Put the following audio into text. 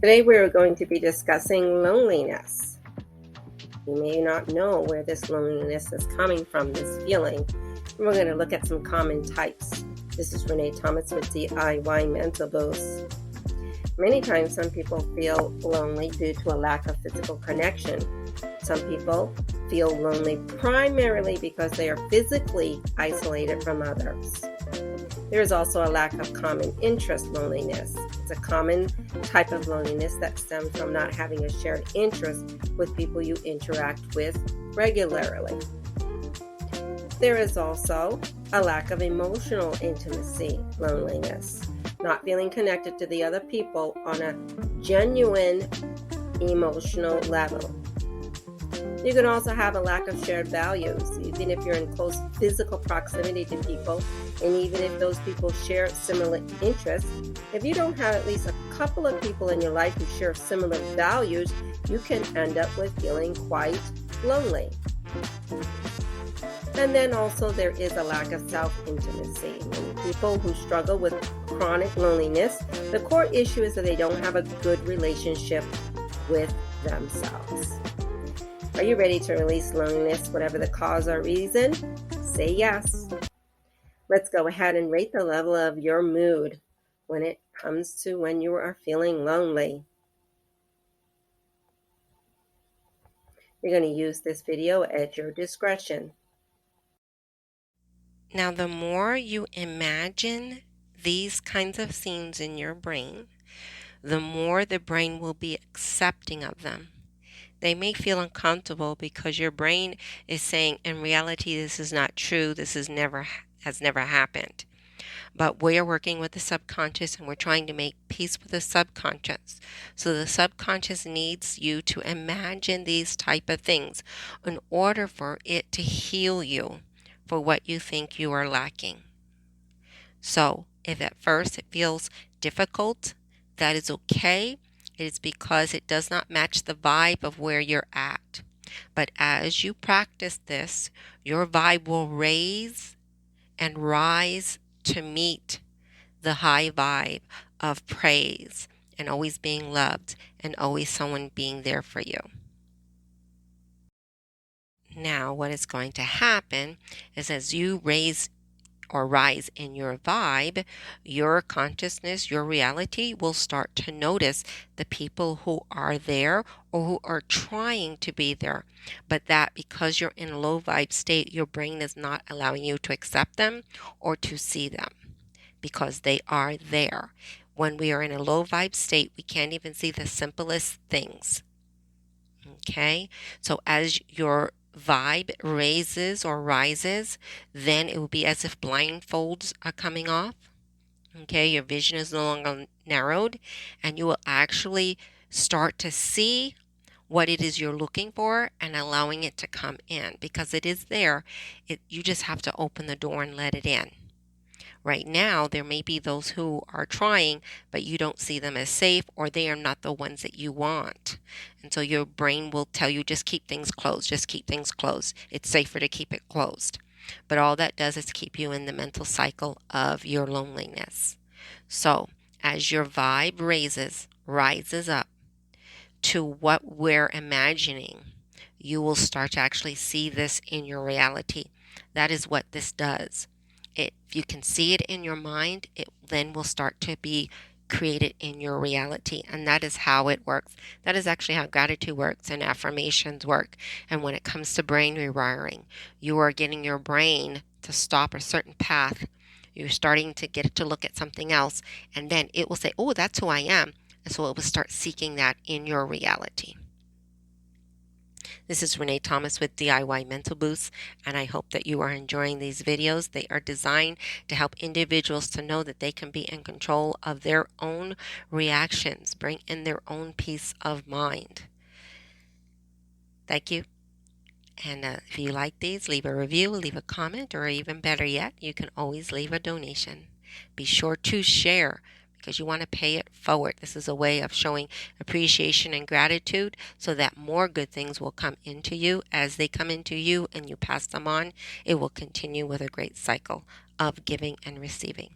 Today we're going to be discussing loneliness. You may not know where this loneliness is coming from, this feeling. And we're going to look at some common types. This is Renee Thomas with DIY Mental Boost. Many times some people feel lonely due to a lack of physical connection. Some people feel lonely primarily because they are physically isolated from others. There is also a lack of common interest loneliness. It's a common type of loneliness that stems from not having a shared interest with people you interact with regularly. There is also a lack of emotional intimacy loneliness, not feeling connected to the other people on a genuine emotional level. You can also have a lack of shared values, even if you're in close physical proximity to people, and even if those people share similar interests. If you don't have at least a couple of people in your life who share similar values, you can end up with feeling quite lonely. And then also there is a lack of self-intimacy. Many people who struggle with chronic loneliness, the core issue is that they don't have a good relationship with themselves. Are you ready to release loneliness, whatever the cause or reason? Say yes. Let's go ahead and rate the level of your mood when it comes to when you are feeling lonely. You're going to use this video at your discretion. Now, the more you imagine these kinds of scenes in your brain, the more the brain will be accepting of them. They may feel uncomfortable because your brain is saying, in reality, this is not true. This has never happened. But we are working with the subconscious, and we're trying to make peace with the subconscious. So the subconscious needs you to imagine these type of things in order for it to heal you for what you think you are lacking. So if at first it feels difficult, that is okay. It is because it does not match the vibe of where you're at. But as you practice this, your vibe will raise and rise to meet the high vibe of praise and always being loved and always someone being there for you. Now, what is going to happen is as you raise or rise in your vibe, your consciousness, your reality will start to notice the people who are there or who are trying to be there. But that because you're in a low vibe state, your brain is not allowing you to accept them or to see them because they are there. When we are in a low vibe state, we can't even see the simplest things. Okay, so as your vibe raises or rises, then it will be as if blindfolds are coming off. Okay, your vision is no longer narrowed, and you will actually start to see what it is you're looking for and allowing it to come in because it is there. You just have to open the door and let it in. Right now, there may be those who are trying, but you don't see them as safe or they are not the ones that you want. And so your brain will tell you, just keep things closed, just keep things closed. It's safer to keep it closed. But all that does is keep you in the mental cycle of your loneliness. So as your vibe rises up to what we're imagining, you will start to actually see this in your reality. That is what this does. If you can see it in your mind, it then will start to be created in your reality. And that is how it works. That is actually how gratitude works and affirmations work. And when it comes to brain rewiring, you are getting your brain to stop a certain path. You're starting to get it to look at something else. And then it will say, oh, that's who I am. And so it will start seeking that in your reality. This is Renee Thomas with DIY Mental Boost, and I hope that you are enjoying these videos. They are designed to help individuals to know that they can be in control of their own reactions, bring in their own peace of mind. Thank you. And if you like these, leave a review, leave a comment, or even better yet, you can always leave a donation. Be sure to share because you want to pay it forward. This is a way of showing appreciation and gratitude so that more good things will come into you. As they come into you and you pass them on, it will continue with a great cycle of giving and receiving.